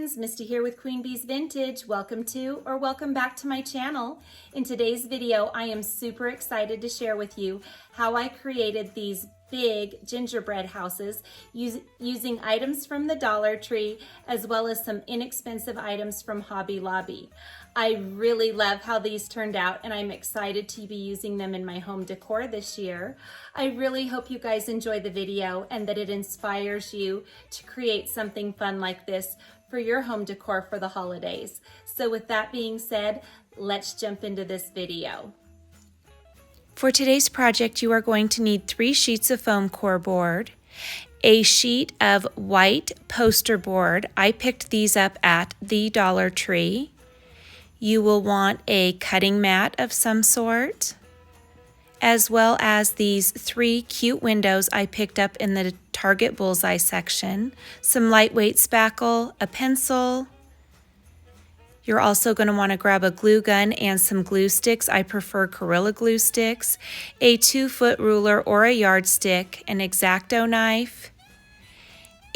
friends, Misty here with Queen Bee's Vintage. Welcome to or welcome back to my channel. In today's video, I am super excited to share with you how I created these big gingerbread houses using items from the Dollar Tree as well as some inexpensive items from Hobby Lobby. I really love how these turned out and I'm excited to be using them in my home decor this year. I really hope you guys enjoy the video and that it inspires you to create something fun like this for your home decor for the holidays. So with that being said, let's jump into this video. For today's project, you are going to need 3 sheets of foam core board, a sheet of white poster board. I picked these up at the Dollar Tree. You will want a cutting mat of some sort, as well as these 3 cute windows I picked up in the Target Bullseye section, some lightweight spackle, a pencil. You're also going to want to grab a glue gun and some glue sticks. I prefer Gorilla Glue sticks, a 2-foot ruler or a yardstick, an X-Acto knife,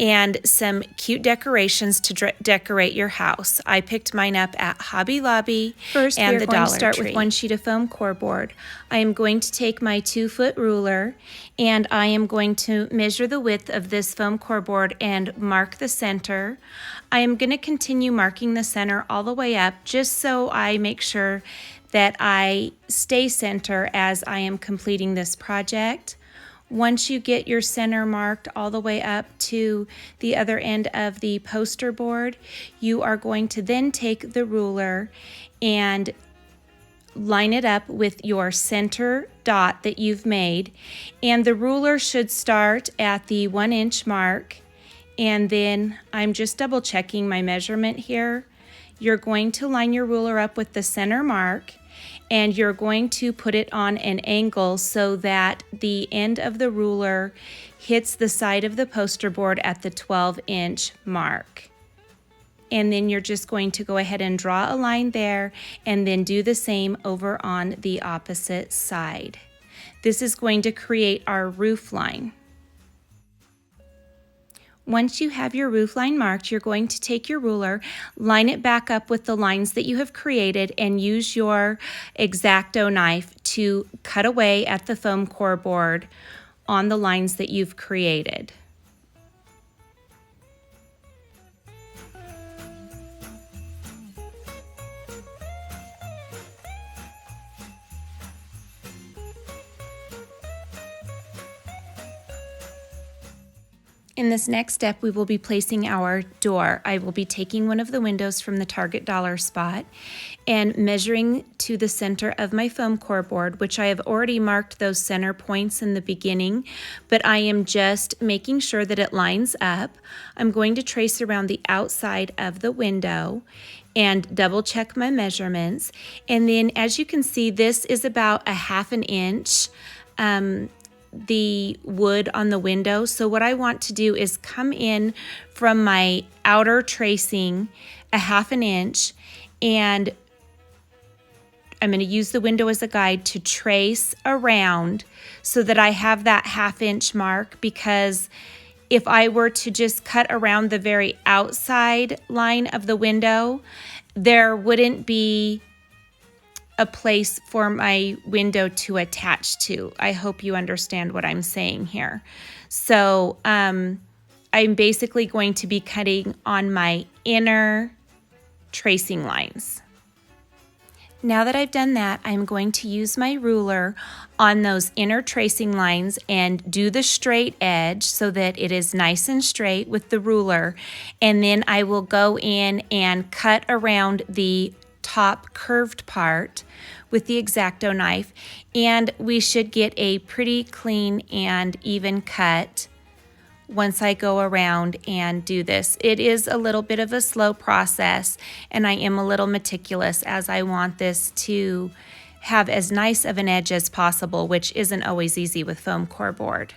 and some cute decorations to decorate your house. I picked mine up at Hobby Lobby and the Dollar Tree. First, we're going to start with 1 sheet of foam core board. I am going to take my 2-foot ruler and I am going to measure the width of this foam core board and mark the center. I am going to continue marking the center all the way up just so I make sure that I stay center as I am completing this project. Once you get your center marked all the way up to the other end of the poster board, you are going to then take the ruler and line it up with your center dot that you've made. And the ruler should start at the 1-inch mark. And then I'm just double checking my measurement here. You're going to line your ruler up with the center mark and you're going to put it on an angle so that the end of the ruler hits the side of the poster board at the 12-inch mark. And then you're just going to go ahead and draw a line there and then do the same over on the opposite side. This is going to create our roof line. Once you have your roof line marked, you're going to take your ruler, line it back up with the lines that you have created, and use your X-Acto knife to cut away at the foam core board on the lines that you've created. In this next step, we will be placing our door. I will be taking one of the windows from the Target dollar spot and measuring to the center of my foam core board, which I have already marked those center points in the beginning, but I am just making sure that it lines up. I'm going to trace around the outside of the window and double check my measurements. And then as you can see, this is about a 1/2 inch the wood on the window. So what I want to do is come in from my outer tracing a 1/2 inch, and I'm going to use the window as a guide to trace around so that I have that 1/2 inch mark, because if I were to just cut around the very outside line of the window, there wouldn't be a place for my window to attach to. I hope you understand what I'm saying here. So I'm basically going to be cutting on my inner tracing lines. Now that I've done that, I'm going to use my ruler on those inner tracing lines and do the straight edge so that it is nice and straight with the ruler. And then I will go in and cut around the top curved part with the X-Acto knife, and we should get a pretty clean and even cut once I go around and do this. It is a little bit of a slow process, and I am a little meticulous as I want this to have as nice of an edge as possible, which isn't always easy with foam core board.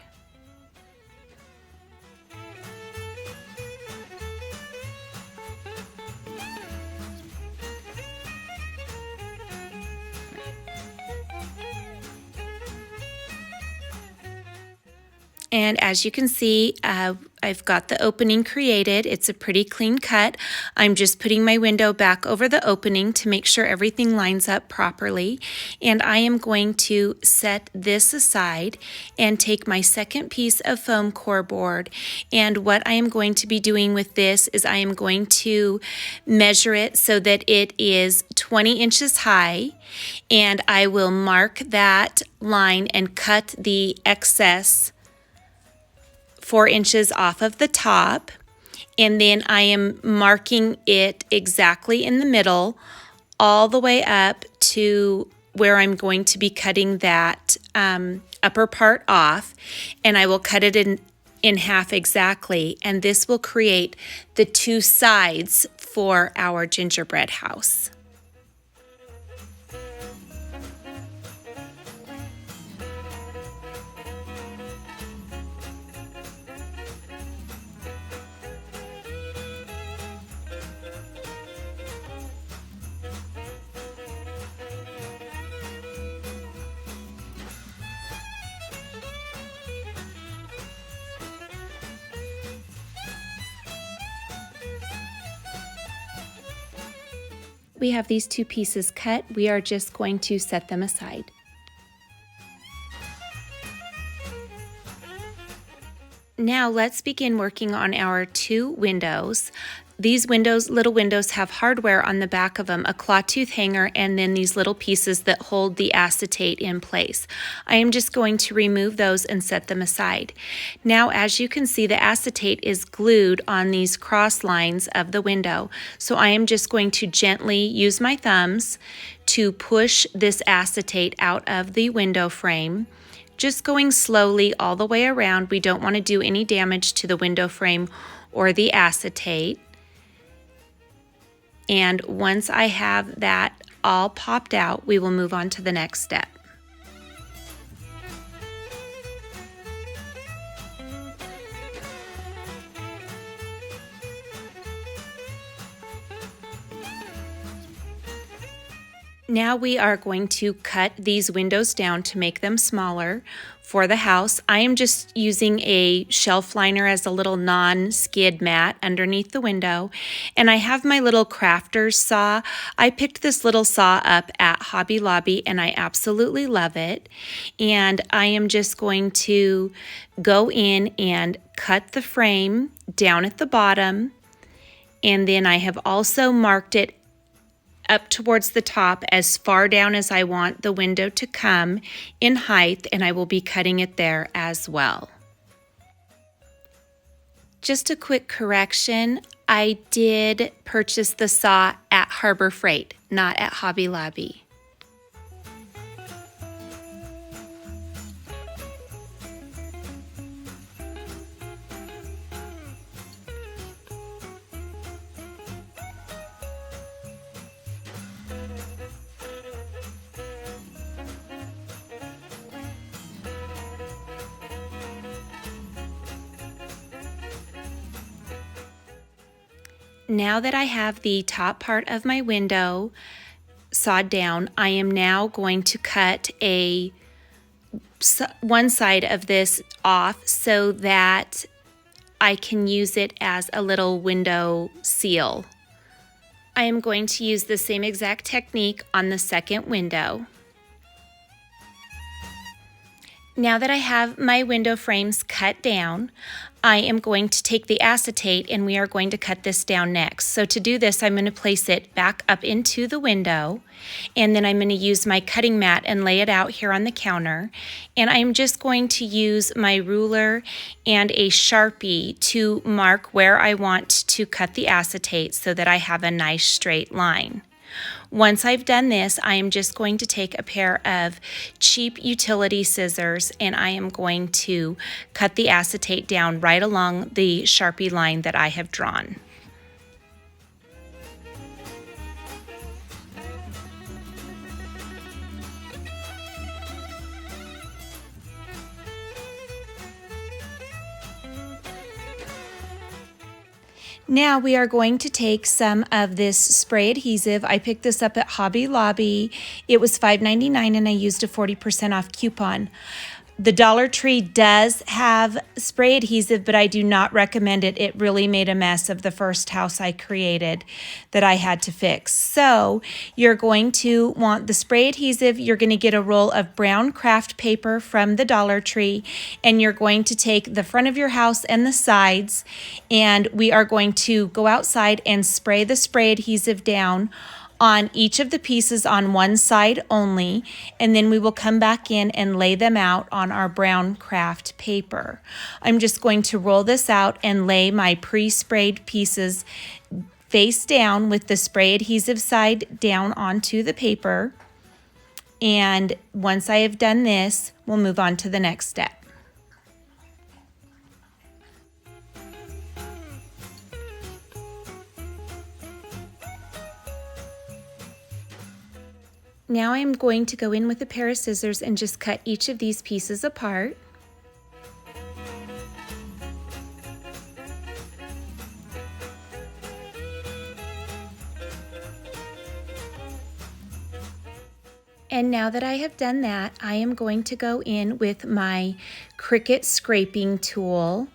And as you can see, I've got the opening created. It's a pretty clean cut. I'm just putting my window back over the opening to make sure everything lines up properly. And I am going to set this aside and take my second piece of foam core board. And what I am going to be doing with this is I am going to measure it so that it is 20 inches high. And I will mark that line and cut the excess 4 inches off of the top, and then I am marking it exactly in the middle all the way up to where I'm going to be cutting that upper part off, and I will cut it in half exactly, and this will create the two sides for our gingerbread house. We have these two pieces cut. We are just going to set them aside. Now let's begin working on our two windows. These little windows have hardware on the back of them, a claw tooth hanger, and then these little pieces that hold the acetate in place. I am just going to remove those and set them aside. Now, as you can see, the acetate is glued on these cross lines of the window. So I am just going to gently use my thumbs to push this acetate out of the window frame. Just going slowly all the way around. We don't want to do any damage to the window frame or the acetate. And once I have that all popped out, we will move on to the next step. Now we are going to cut these windows down to make them smaller for the house. I am just using a shelf liner as a little non-skid mat underneath the window. And I have my little crafter's saw. I picked this little saw up at Hobby Lobby and I absolutely love it. And I am just going to go in and cut the frame down at the bottom. And then I have also marked it up towards the top as far down as I want the window to come in height, and I will be cutting it there as well. Just a quick correction, I did purchase the saw at Harbor Freight, not at Hobby Lobby. Now that I have the top part of my window sawed down, I am now going to cut one side of this off so that I can use it as a little window seal. I am going to use the same exact technique on the second window. Now that I have my window frames cut down, I am going to take the acetate and we are going to cut this down next. So to do this, I'm going to place it back up into the window, and then I'm going to use my cutting mat and lay it out here on the counter. And I'm just going to use my ruler and a Sharpie to mark where I want to cut the acetate so that I have a nice straight line. Once I've done this, I am just going to take a pair of cheap utility scissors and I am going to cut the acetate down right along the Sharpie line that I have drawn. Now we are going to take some of this spray adhesive. I picked this up at Hobby Lobby. It was $5.99 and I used a 40% off coupon. The Dollar Tree does have spray adhesive, but I do not recommend it. It really made a mess of the first house I created that I had to fix. So you're going to want the spray adhesive. You're going to get a roll of brown craft paper from the Dollar Tree, and you're going to take the front of your house and the sides, and we are going to go outside and spray the spray adhesive down on each of the pieces on one side only, and then we will come back in and lay them out on our brown craft paper. I'm just going to roll this out and lay my pre-sprayed pieces face down with the spray adhesive side down onto the paper. And once I have done this, we'll move on to the next step. Now I'm going to go in with a pair of scissors and just cut each of these pieces apart. And now that I have done that, I am going to go in with my Cricut scraping tool.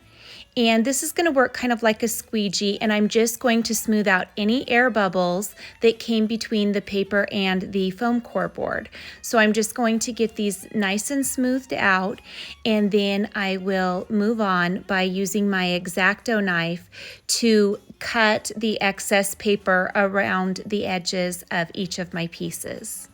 And this is going to work kind of like a squeegee, and I'm just going to smooth out any air bubbles that came between the paper and the foam core board. So I'm just going to get these nice and smoothed out, and then I will move on by using my X-Acto knife to cut the excess paper around the edges of each of my pieces.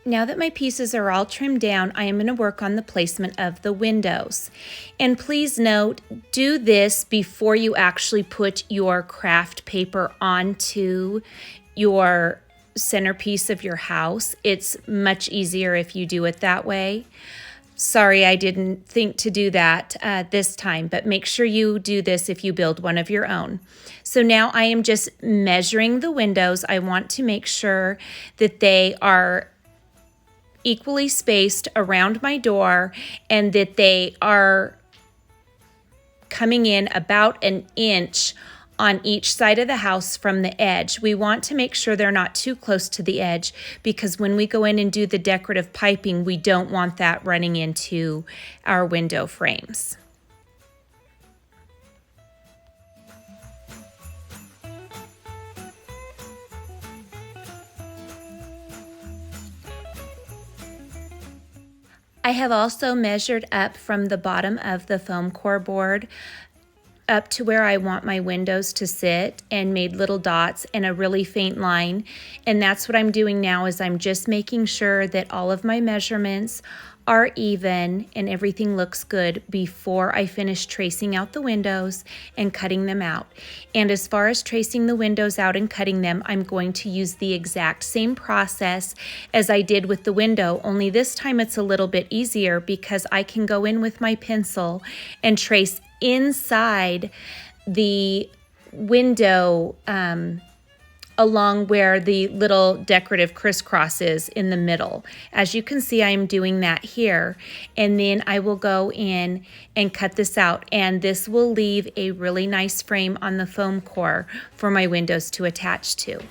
Now that my pieces are all trimmed down, I am going to work on the placement of the windows. And please note, do this before you actually put your craft paper onto your centerpiece of your house. It's much easier if you do it that way. Sorry, I didn't think to do that this time, but make sure you do this if you build one of your own. So now I am just measuring the windows. I want to make sure that they are equally spaced around my door and that they are coming in about an inch on each side of the house from the edge. We want to make sure they're not too close to the edge, because when we go in and do the decorative piping, we don't want that running into our window frames. I have also measured up from the bottom of the foam core board up to where I want my windows to sit and made little dots and a really faint line. And that's what I'm doing now, is I'm just making sure that all of my measurements are even and everything looks good before I finish tracing out the windows and cutting them out. And as far as tracing the windows out and cutting them, I'm going to use the exact same process as I did with the window, only this time it's a little bit easier because I can go in with my pencil and trace inside the window along where the little decorative crisscross is in the middle. As you can see, I am doing that here, and then I will go in and cut this out, and this will leave a really nice frame on the foam core for my windows to attach to.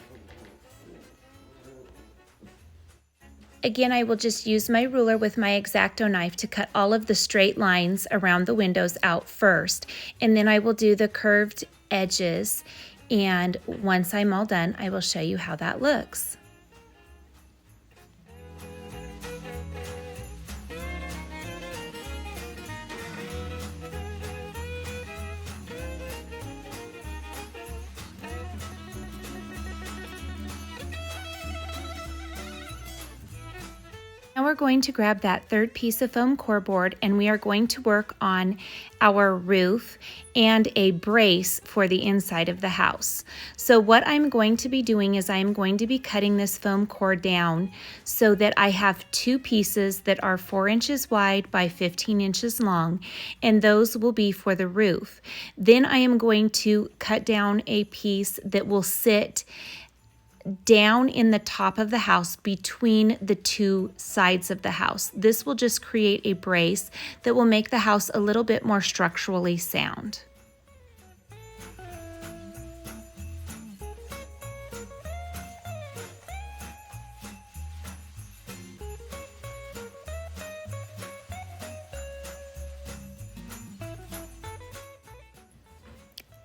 Again, I will just use my ruler with my X-Acto knife to cut all of the straight lines around the windows out first, and then I will do the curved edges, and once I'm all done, I will show you how that looks. Now we're going to grab that third piece of foam core board and we are going to work on our roof and a brace for the inside of the house. So what I'm going to be doing is I'm going to be cutting this foam core down so that I have two pieces that are 4 inches wide by 15 inches long, and those will be for the roof. Then I am going to cut down a piece that will sit down in the top of the house between the two sides of the house. This will just create a brace that will make the house a little bit more structurally sound.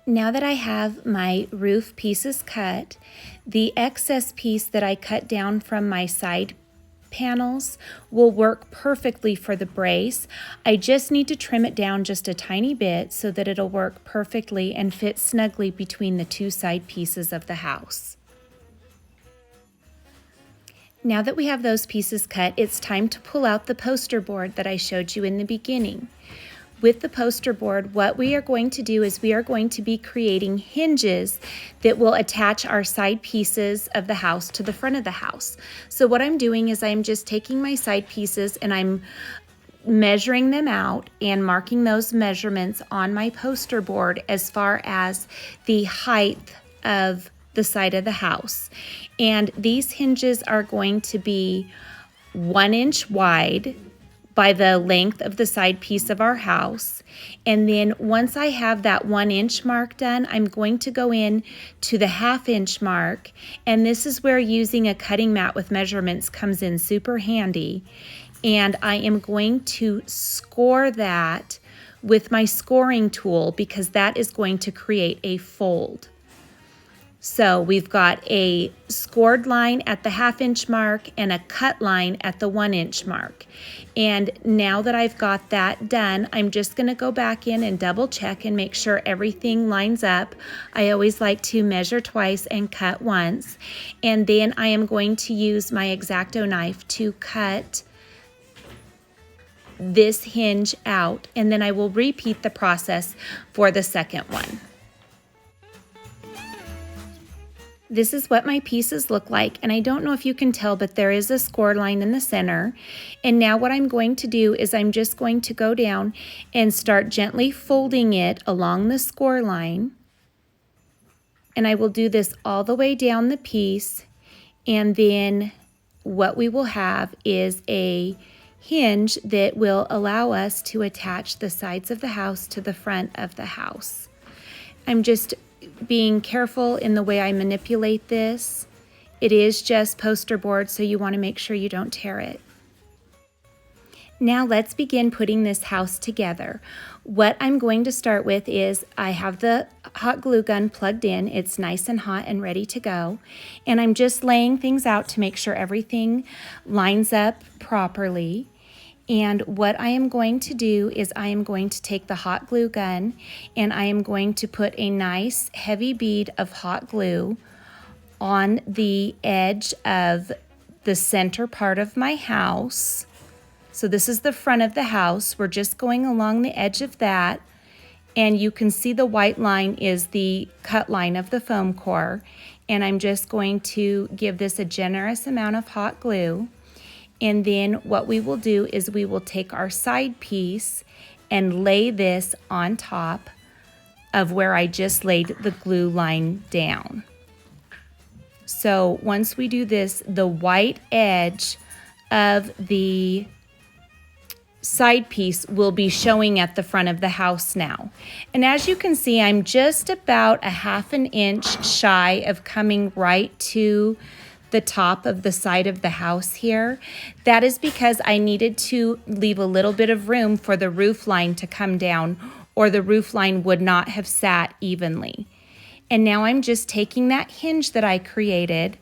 Now that I have my roof pieces cut, the excess piece that I cut down from my side panels will work perfectly for the brace. I just need to trim it down just a tiny bit so that it'll work perfectly and fit snugly between the two side pieces of the house. Now that we have those pieces cut, it's time to pull out the poster board that I showed you in the beginning. With the poster board, what we are going to do is we are going to be creating hinges that will attach our side pieces of the house to the front of the house. So what I'm doing is I'm just taking my side pieces and I'm measuring them out and marking those measurements on my poster board as far as the height of the side of the house. And these hinges are going to be 1 inch wide by the length of the side piece of our house. And then once I have that 1 inch mark done, I'm going to go in to the 1/2 inch mark. And this is where using a cutting mat with measurements comes in super handy. And I am going to score that with my scoring tool because that is going to create a fold. So we've got a scored line at the 1/2 inch mark and a cut line at the 1 inch mark. And now that I've got that done, I'm just going to go back in and double check and make sure everything lines up. I always like to measure twice and cut once. And then I am going to use my X-Acto knife to cut this hinge out. And then I will repeat the process for the second one. This is what my pieces look like, and I don't know if you can tell, but there is a score line in the center. And now what I'm going to do is I'm just going to go down and start gently folding it along the score line. And I will do this all the way down the piece, and then what we will have is a hinge that will allow us to attach the sides of the house to the front of the house. I'm just being careful in the way I manipulate this. It is just poster board, so you want to make sure you don't tear it. Now let's begin putting this house together. What I'm going to start with is I have the hot glue gun plugged in. It's nice and hot and ready to go. And I'm just laying things out to make sure everything lines up properly. And what I am going to do is I am going to take the hot glue gun and I am going to put a nice heavy bead of hot glue on the edge of the center part of my house. So this is the front of the house. We're just going along the edge of that. And you can see the white line is the cut line of the foam core. And I'm just going to give this a generous amount of hot glue. And then what we will do is we will take our side piece and lay this on top of where I just laid the glue line down. So once we do this, the white edge of the side piece will be showing at the front of the house now. And as you can see, I'm just about a 1/2 inch shy of coming right to the top of the side of the house here. That is because I needed to leave a little bit of room for the roof line to come down, or the roof line would not have sat evenly. And now I'm just taking that hinge that I created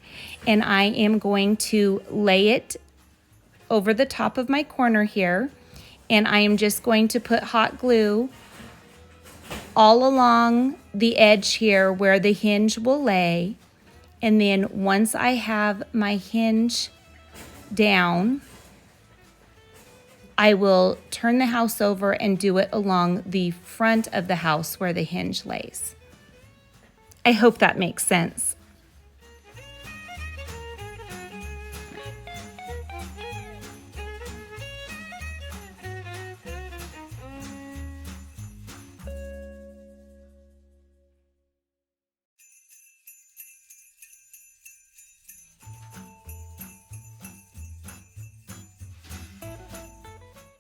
and I am going to lay it over the top of my corner here, and I am just going to put hot glue all along the edge here where the hinge will lay. And then once I have my hinge down, I will turn the house over and do it along the front of the house where the hinge lays. I hope that makes sense.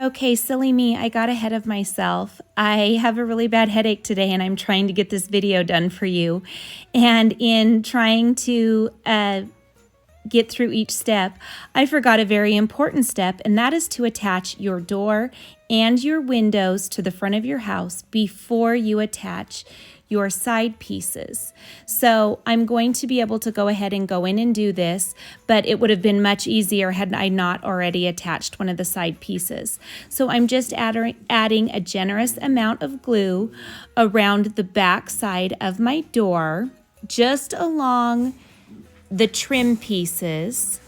Okay, silly me, I got ahead of myself. I have a really bad headache today and I'm trying to get this video done for you. And in trying to get through each step, I forgot a very important step, and that is to attach your door and your windows to the front of your house before you attach your side pieces. So I'm going to be able to go ahead and go in and do this, but it would have been much easier had I not already attached one of the side pieces. So I'm just adding a generous amount of glue around the back side of my door, just along the trim pieces.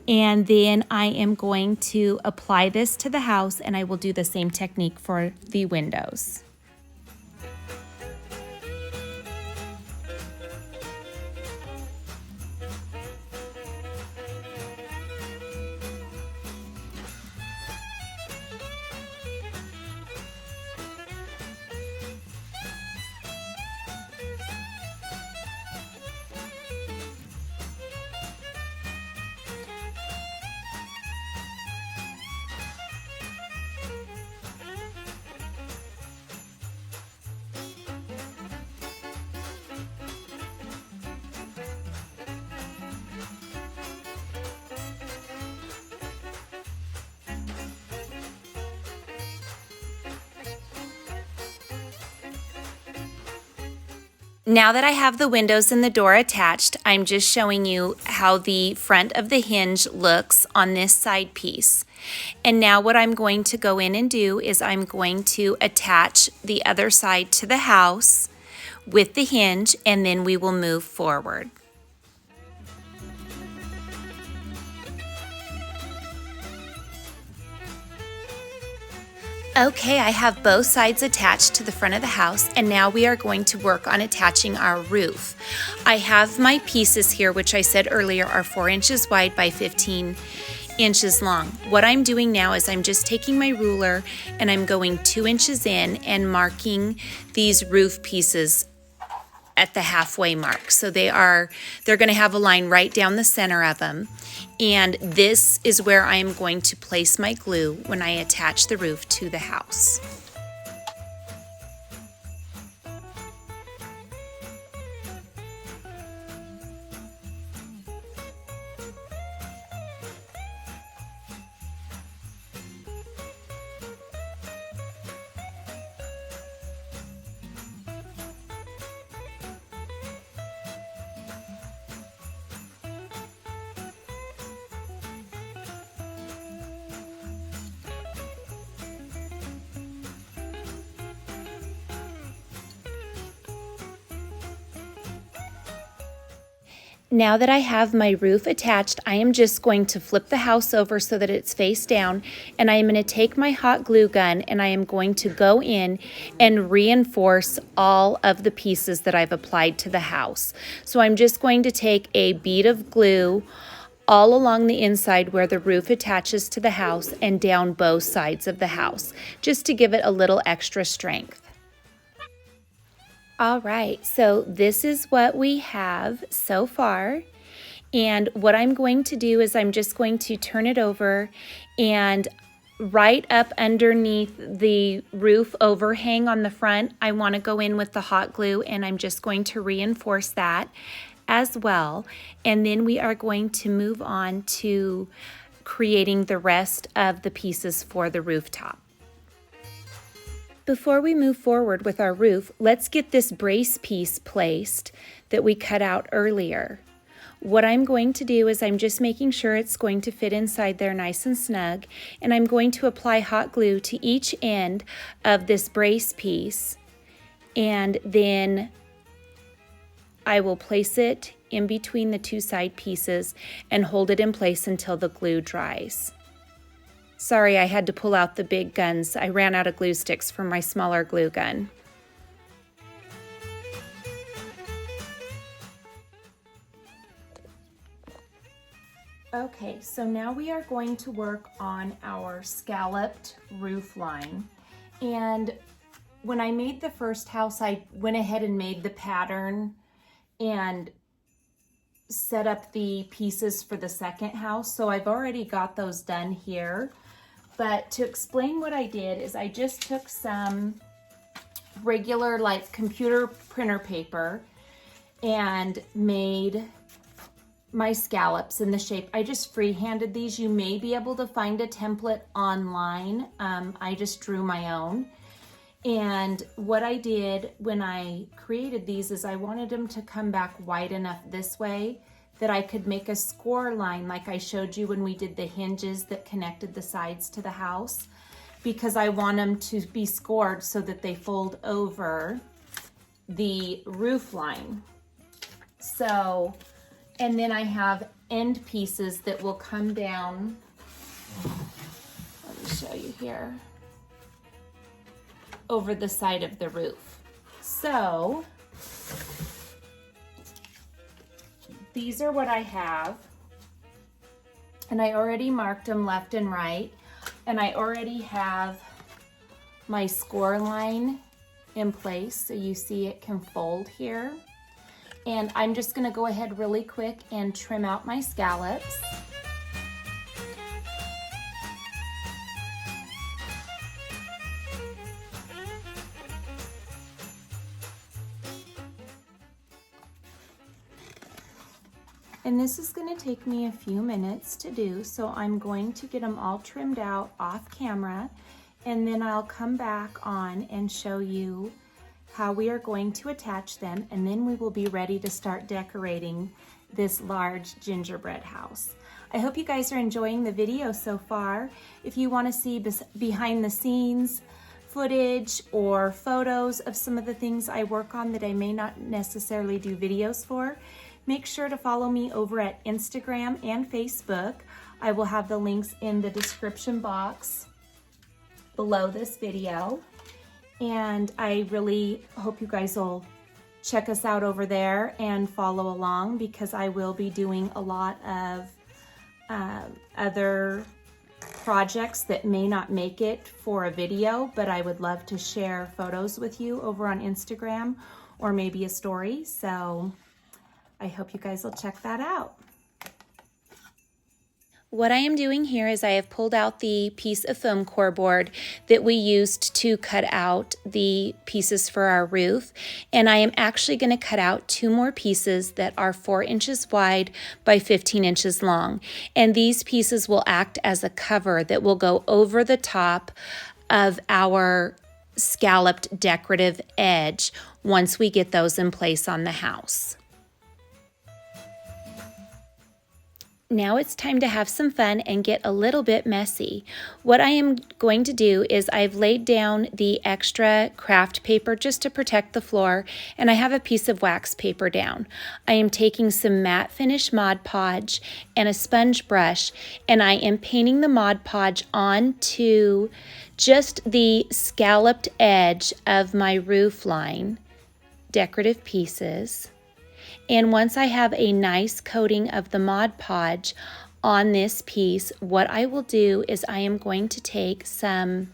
And then I am going to apply this to the house, and I will do the same technique for the windows. Now that I have the windows and the door attached, I'm just showing you how the front of the hinge looks on this side piece. And now what I'm going to go in and do is I'm going to attach the other side to the house with the hinge, and then we will move forward. Okay, I have both sides attached to the front of the house, and now we are going to work on attaching our roof. I have my pieces here, which I said earlier are 4 inches wide by 15 inches long. What I'm doing now is I'm just taking my ruler and I'm going 2 inches in and marking these roof pieces at the halfway mark. So they're going to have a line right down the center of them. And this is where I am going to place my glue when I attach the roof to the house. Now that I have my roof attached, I am just going to flip the house over so that it's face down, and I am going to take my hot glue gun and I am going to go in and reinforce all of the pieces that I've applied to the house. So I'm just going to take a bead of glue all along the inside where the roof attaches to the house and down both sides of the house, just to give it a little extra strength. All right, so this is what we have so far. And what I'm going to do is I'm just going to turn it over, and right up underneath the roof overhang on the front, I want to go in with the hot glue, and I'm just going to reinforce that as well. And then we are going to move on to creating the rest of the pieces for the rooftop. Before we move forward with our roof, let's get this brace piece placed that we cut out earlier. What I'm going to do is I'm just making sure it's going to fit inside there nice and snug, and I'm going to apply hot glue to each end of this brace piece, and then I will place it in between the two side pieces and hold it in place until the glue dries. Sorry, I had to pull out the big guns. I ran out of glue sticks for my smaller glue gun. Okay, so now we are going to work on our scalloped roof line. And when I made the first house, I went ahead and made the pattern and set up the pieces for the second house. So I've already got those done here. But to explain what I did is I just took some regular like computer printer paper and made my scallops in the shape. I just freehanded these. You may be able to find a template online. I just drew my own. And what I did when I created these is I wanted them to come back wide enough this way that I could make a score line like I showed you when we did the hinges that connected the sides to the house, because I want them to be scored so that they fold over the roof line. So, and then I have end pieces that will come down. Let me show you here. Over the side of the roof. So these are what I have, and I already marked them left and right, and I already have my score line in place so you see it can fold here. And I'm just going to go ahead really quick and trim out my scallops. And this is going to take me a few minutes to do, so I'm going to get them all trimmed out off camera, and then I'll come back on and show you how we are going to attach them, and then we will be ready to start decorating this large gingerbread house. I hope you guys are enjoying the video so far. If you want to see behind the scenes footage or photos of some of the things I work on that I may not necessarily do videos for, make sure to follow me over at Instagram and Facebook. I will have the links in the description box below this video. And I really hope you guys will check us out over there and follow along, because I will be doing a lot of other projects that may not make it for a video, but I would love to share photos with you over on Instagram or maybe a story. So I hope you guys will check that out. What I am doing here is I have pulled out the piece of foam core board that we used to cut out the pieces for our roof, and I am actually going to cut out 2 more pieces that are 4 inches wide by 15 inches long, and these pieces will act as a cover that will go over the top of our scalloped decorative edge once we get those in place on the house. Now it's time to have some fun and get a little bit messy. What I am going to do is I've laid down the extra craft paper just to protect the floor, and I have a piece of wax paper down. I am taking some matte finish Mod Podge and a sponge brush, and I am painting the Mod Podge onto just the scalloped edge of my roof line decorative pieces. And once I have a nice coating of the Mod Podge on this piece, what I will do is I am going to take some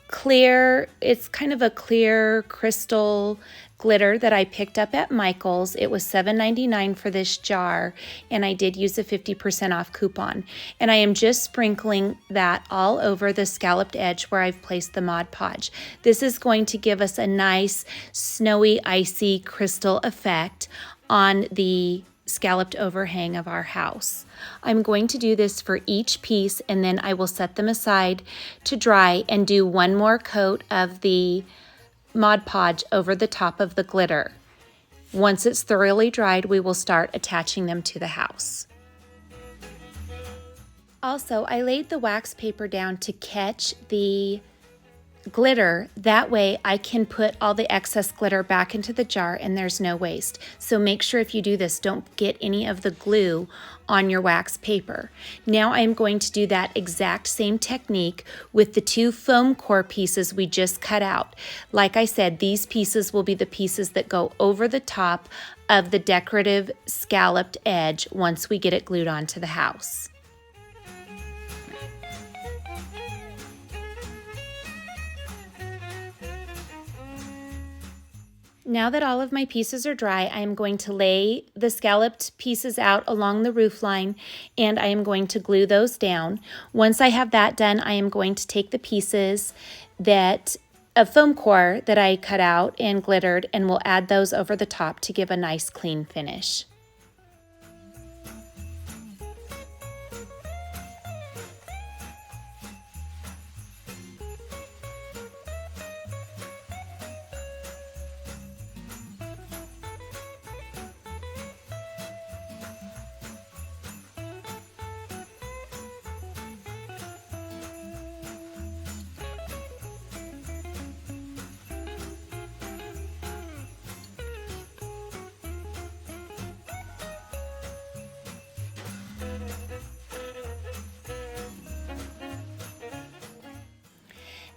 clear, it's kind of a clear crystal glitter that I picked up at Michael's. It was $7.99 for this jar, and I did use a 50% off coupon. And I am just sprinkling that all over the scalloped edge where I've placed the Mod Podge. This is going to give us a nice snowy, icy crystal effect on the scalloped overhang of our house. I'm going to do this for each piece, and then I will set them aside to dry and do one more coat of the Mod Podge over the top of the glitter. Once it's thoroughly dried, we will start attaching them to the house. Also, I laid the wax paper down to catch the glitter. That way I can put all the excess glitter back into the jar and there's no waste. So make sure if you do this, don't get any of the glue on your wax paper. Now I'm going to do that exact same technique with the 2 foam core pieces we just cut out. Like I said, these pieces will be the pieces that go over the top of the decorative scalloped edge once we get it glued onto the house. Now that all of my pieces are dry, I am going to lay the scalloped pieces out along the roof line and I am going to glue those down. Once I have that done, I am going to take the pieces of foam core that I cut out and glittered, and we'll add those over the top to give a nice clean finish.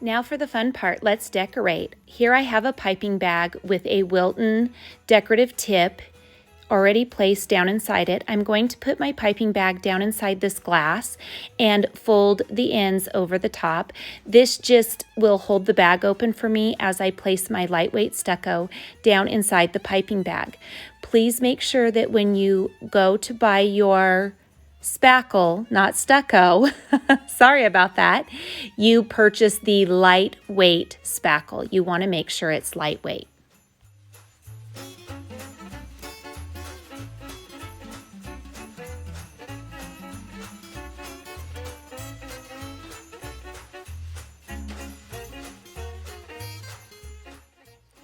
Now for the fun part, let's decorate. Here I have a piping bag with a Wilton decorative tip already placed down inside it. I'm going to put my piping bag down inside this glass and fold the ends over the top. This just will hold the bag open for me as I place my lightweight stucco down inside the piping bag. Please make sure that when you go to buy your spackle, not stucco, sorry about that, you purchase the lightweight spackle. You want to make sure it's lightweight.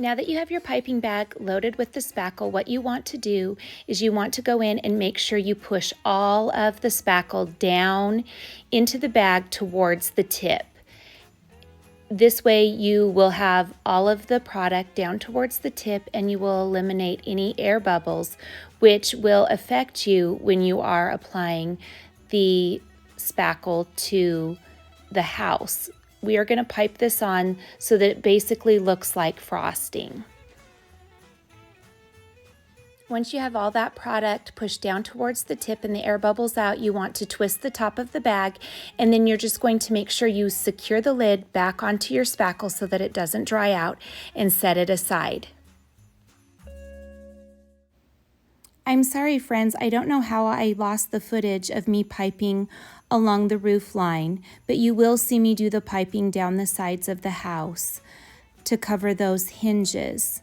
Now that you have your piping bag loaded with the spackle, what you want to do is you want to go in and make sure you push all of the spackle down into the bag towards the tip. This way you will have all of the product down towards the tip and you will eliminate any air bubbles, which will affect you when you are applying the spackle to the house. We are going to pipe this on so that it basically looks like frosting. Once you have all that product pushed down towards the tip and the air bubbles out, you want to twist the top of the bag, and then you're just going to make sure you secure the lid back onto your spackle so that it doesn't dry out, and set it aside. I'm sorry, friends, I don't know how I lost the footage of me piping along the roof line, but you will see me do the piping down the sides of the house to cover those hinges.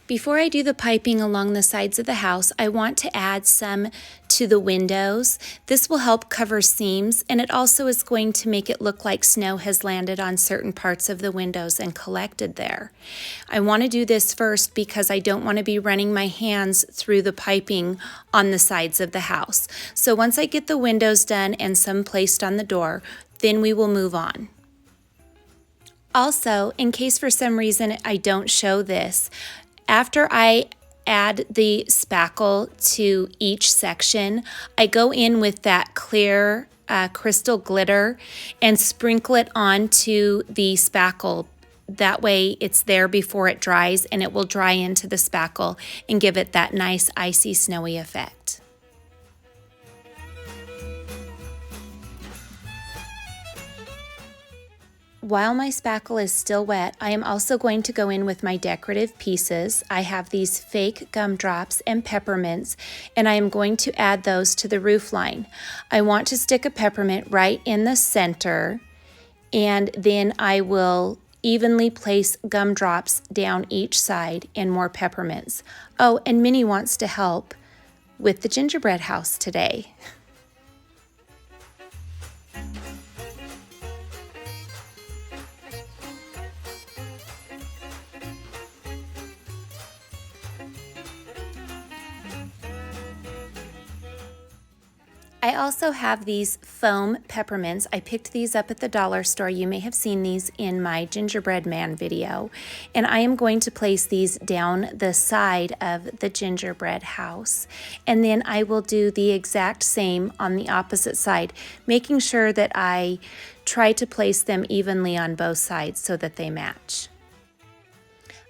Before I do the piping along the sides of the house, I want to add some to the windows. This will help cover seams, and it also is going to make it look like snow has landed on certain parts of the windows and collected there. I want to do this first because I don't want to be running my hands through the piping on the sides of the house. So once I get the windows done and some placed on the door, then we will move on. Also, in case for some reason I don't show this, after I add the spackle to each section, I go in with that clear crystal glitter and sprinkle it onto the spackle. That way it's there before it dries, and it will dry into the spackle and give it that nice icy snowy effect. While my spackle is still wet, I am also going to go in with my decorative pieces. I have these fake gumdrops and peppermints, and I am going to add those to the roof line. I want to stick a peppermint right in the center, and then I will evenly place gumdrops down each side and more peppermints. Oh, and Minnie wants to help with the gingerbread house today. I also have these foam peppermints. I picked these up at the dollar store. You may have seen these in my gingerbread man video. And I am going to place these down the side of the gingerbread house. And then I will do the exact same on the opposite side, making sure that I try to place them evenly on both sides so that they match.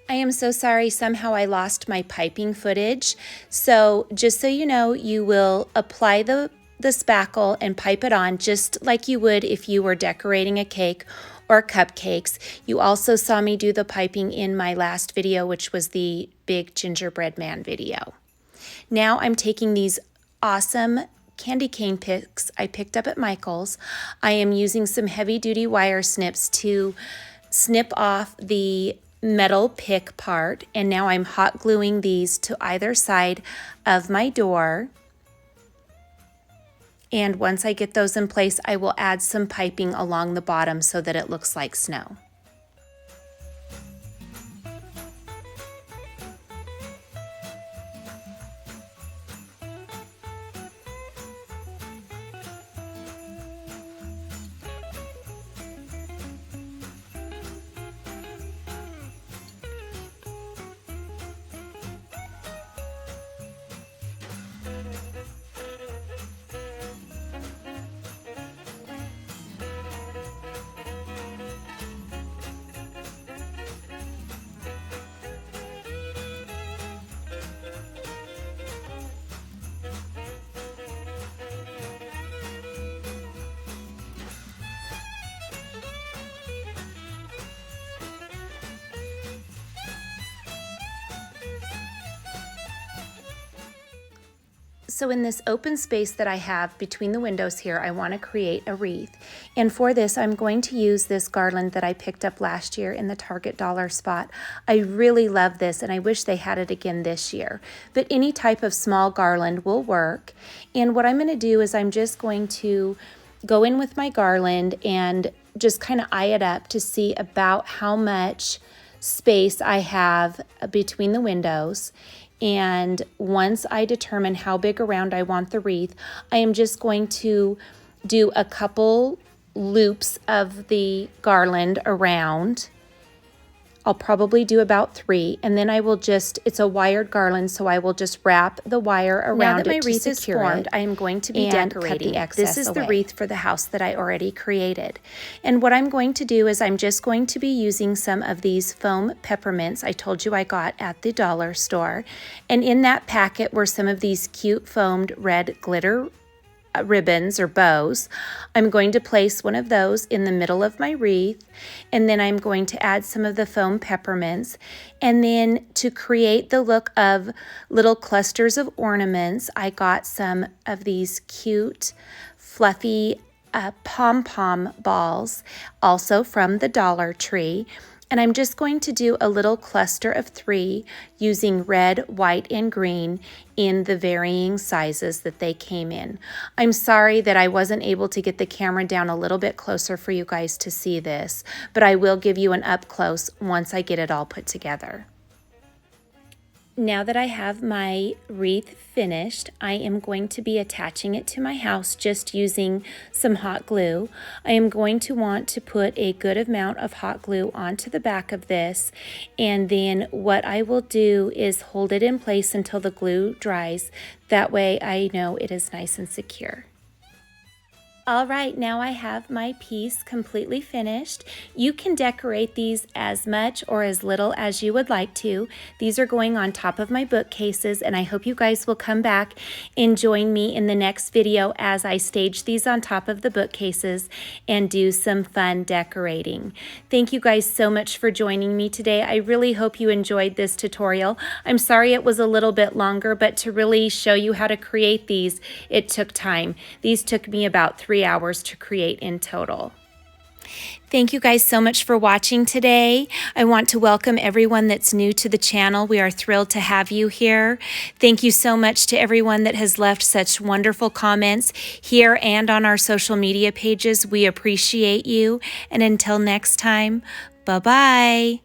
I am so sorry, somehow I lost my piping footage. So just so you know, you will apply the spackle and pipe it on just like you would if you were decorating a cake or cupcakes. You also saw me do the piping in my last video, which was the big gingerbread man video. Now I'm taking these awesome candy cane picks I picked up at Michael's. I am using some heavy duty wire snips to snip off the metal pick part, and now I'm hot gluing these to either side of my door. And once I get those in place, I will add some piping along the bottom so that it looks like snow. So in this open space that I have between the windows here, I want to create a wreath. And for this, I'm going to use this garland that I picked up last year in the Target dollar spot. I really love this, and I wish they had it again this year. But any type of small garland will work. And what I'm going to do is I'm just going to go in with my garland and just kind of eye it up to see about how much space I have between the windows. And once I determine how big around I want the wreath, I am just going to do a couple loops of the garland around. I'll probably do about 3, and then I will just, it's a wired garland, so I will just wrap the wire around it. Now that my wreath is formed, I am going to be decorating. Cut the excess away. This is the wreath for the house that I already created. And what I'm going to do is I'm just going to be using some of these foam peppermints I told you I got at the dollar store. And in that packet were some of these cute foamed red glitter ribbons or bows. I'm going to place one of those in the middle of my wreath, and then I'm going to add some of the foam peppermints. And then to create the look of little clusters of ornaments, I got some of these cute fluffy pom-pom balls, also from the Dollar Tree. And I'm just going to do a little cluster of 3 using red, white, and green in the varying sizes that they came in. I'm sorry that I wasn't able to get the camera down a little bit closer for you guys to see this, but I will give you an up close once I get it all put together. Now that I have my wreath finished, I am going to be attaching it to my house just using some hot glue. I am going to want to put a good amount of hot glue onto the back of this, and then what I will do is hold it in place until the glue dries. That way I know it is nice and secure. All right, now I have my piece completely finished. You can decorate these as much or as little as you would like to. These are going on top of my bookcases, and I hope you guys will come back and join me in the next video as I stage these on top of the bookcases and do some fun decorating. Thank you guys so much for joining me today. I really hope you enjoyed this tutorial. I'm sorry it was a little bit longer, but to really show you how to create these, it took time. These took me about 3 hours to create in total. Thank you guys so much for watching today. I want to welcome everyone that's new to the channel. We are thrilled to have you here. Thank you so much to everyone that has left such wonderful comments here and on our social media pages. We appreciate you. And until next time, bye-bye.